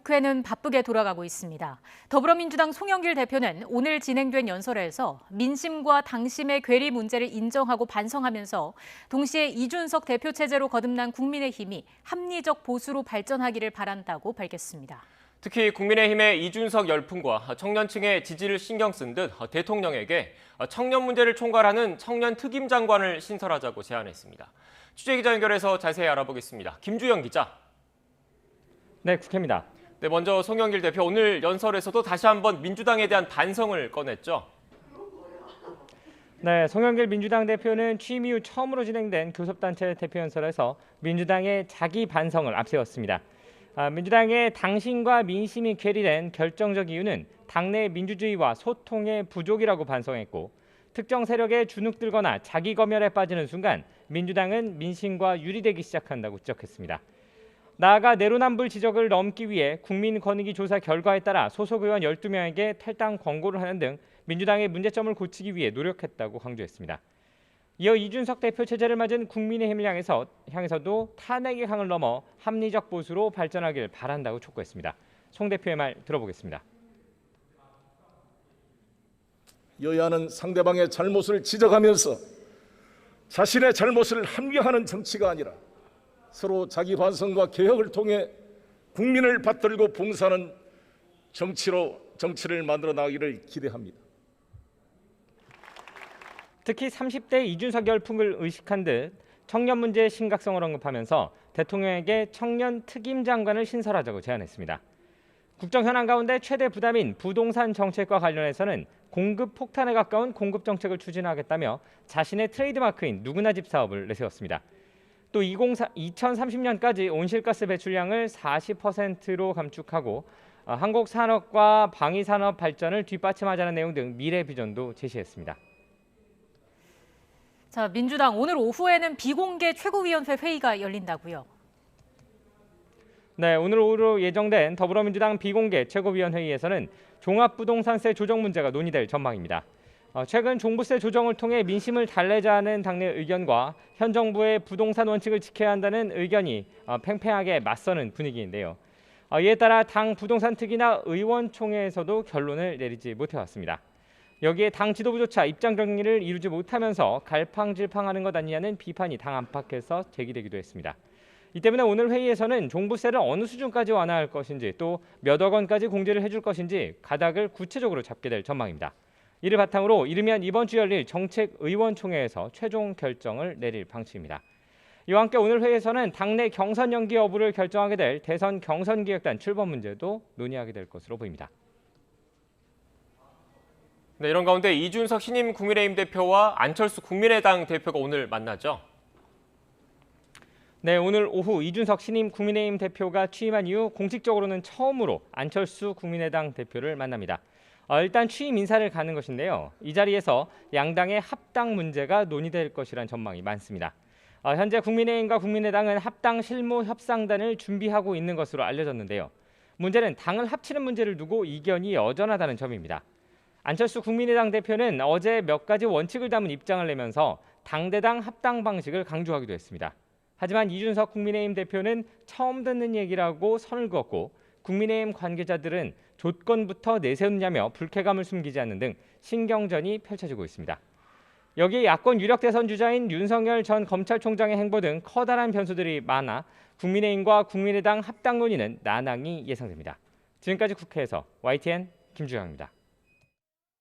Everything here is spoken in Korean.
국회는 바쁘게 돌아가고 있습니다. 더불어민주당 송영길 대표는 오늘 진행된 연설에서 민심과 당심의 괴리 문제를 인정하고 반성하면서 동시에 이준석 대표 체제로 거듭난 국민의힘이 합리적 보수로 발전하기를 바란다고 밝혔습니다. 특히 국민의힘의 이준석 열풍과 청년층의 지지를 신경 쓴 듯 대통령에게 청년 문제를 총괄하는 청년 특임 장관을 신설하자고 제안했습니다. 취재기자 연결해서 자세히 알아보겠습니다. 김주영 기자. 네, 국회입니다. 네, 먼저 송영길 대표 오늘 연설에서도 다시 한번 민주당에 대한 반성을 꺼냈죠. 네, 송영길 민주당 대표는 취임 이후 처음으로 진행된 교섭단체 대표 연설에서 민주당의 자기 반성을 앞세웠습니다. 민주당의 당신과 민심이 괴리된 결정적 이유는 당내 민주주의와 소통의 부족이라고 반성했고 특정 세력에 주눅들거나 자기 검열에 빠지는 순간 민주당은 민심과 유리되기 시작한다고 지적했습니다. 나아가 내로남불 지적을 넘기 위해 국민권익위조사 결과에 따라 소속 의원 12명에게 탈당 권고를 하는 등 민주당의 문제점을 고치기 위해 노력했다고 강조했습니다. 이어 이준석 대표 체제를 맞은 국민의힘을 향해서도 탄핵의 강을 넘어 합리적 보수로 발전하길 바란다고 촉구했습니다. 송 대표의 말 들어보겠습니다. 여야는 상대방의 잘못을 지적하면서 자신의 잘못을 합리화하는 정치가 아니라 서로 자기 반성과 개혁을 통해 국민을 받들고 봉사하는 정치를 만들어 나가기를 기대합니다. 특히 30대 이준석 열풍을 의식한 듯 청년 문제의 심각성을 언급하면서 대통령에게 청년 특임 장관을 신설하자고 제안했습니다. 국정 현안 가운데 최대 부담인 부동산 정책과 관련해서는 공급 폭탄에 가까운 공급 정책을 추진하겠다며 자신의 트레이드마크인 누구나 집 사업을 내세웠습니다. 또 2030년까지 온실가스 배출량을 40%로 감축하고 한국 산업과 방위 산업 발전을 뒷받침하자는 내용 등 미래 비전도 제시했습니다. 자, 민주당 오늘 오후에는 비공개 최고위원회 회의가 열린다고요. 네, 오늘 오후로 예정된 더불어민주당 비공개 최고위원회의에서는 종합부동산세 조정 문제가 논의될 전망입니다. 최근 종부세 조정을 통해 민심을 달래자는 당내 의견과 현 정부의 부동산 원칙을 지켜야 한다는 의견이 팽팽하게 맞서는 분위기인데요. 이에 따라 당 부동산 특위나 의원총회에서도 결론을 내리지 못해왔습니다. 여기에 당 지도부조차 입장 정리를 이루지 못하면서 갈팡질팡하는 것 아니냐는 비판이 당 안팎에서 제기되기도 했습니다. 이 때문에 오늘 회의에서는 종부세를 어느 수준까지 완화할 것인지 또 몇억 원까지 공제를 해줄 것인지 가닥을 구체적으로 잡게 될 전망입니다. 이를 바탕으로 이르면 이번 주 열릴 정책의원총회에서 최종 결정을 내릴 방침입니다. 이와 함께 오늘 회의에서는 당내 경선 연기 여부를 결정하게 될 대선 경선기획단 출범 문제도 논의하게 될 것으로 보입니다. 네, 이런 가운데 이준석 신임 국민의힘 대표와 안철수 국민의당 대표가 오늘 만나죠. 네, 오늘 오후 이준석 신임 국민의힘 대표가 취임한 이후 공식적으로는 처음으로 안철수 국민의당 대표를 만납니다. 일단 취임 인사를 가는 것인데요. 이 자리에서 양당의 합당 문제가 논의될 것이란 전망이 많습니다. 현재 국민의힘과 국민의당은 합당 실무 협상단을 준비하고 있는 것으로 알려졌는데요. 문제는 당을 합치는 문제를 두고 이견이 여전하다는 점입니다. 안철수 국민의당 대표는 어제 몇 가지 원칙을 담은 입장을 내면서 당대당 합당 방식을 강조하기도 했습니다. 하지만 이준석 국민의힘 대표는 처음 듣는 얘기라고 선을 그었고 국민의힘 관계자들은 조건부터 내세우냐며 불쾌감을 숨기지 않는 등 신경전이 펼쳐지고 있습니다. 여기에 야권 유력 대선 주자인 윤석열 전 검찰총장의 행보 등 커다란 변수들이 많아 국민의힘과 국민의당 합당 논의는 난항이 예상됩니다. 지금까지 국회에서 YTN 김주영입니다.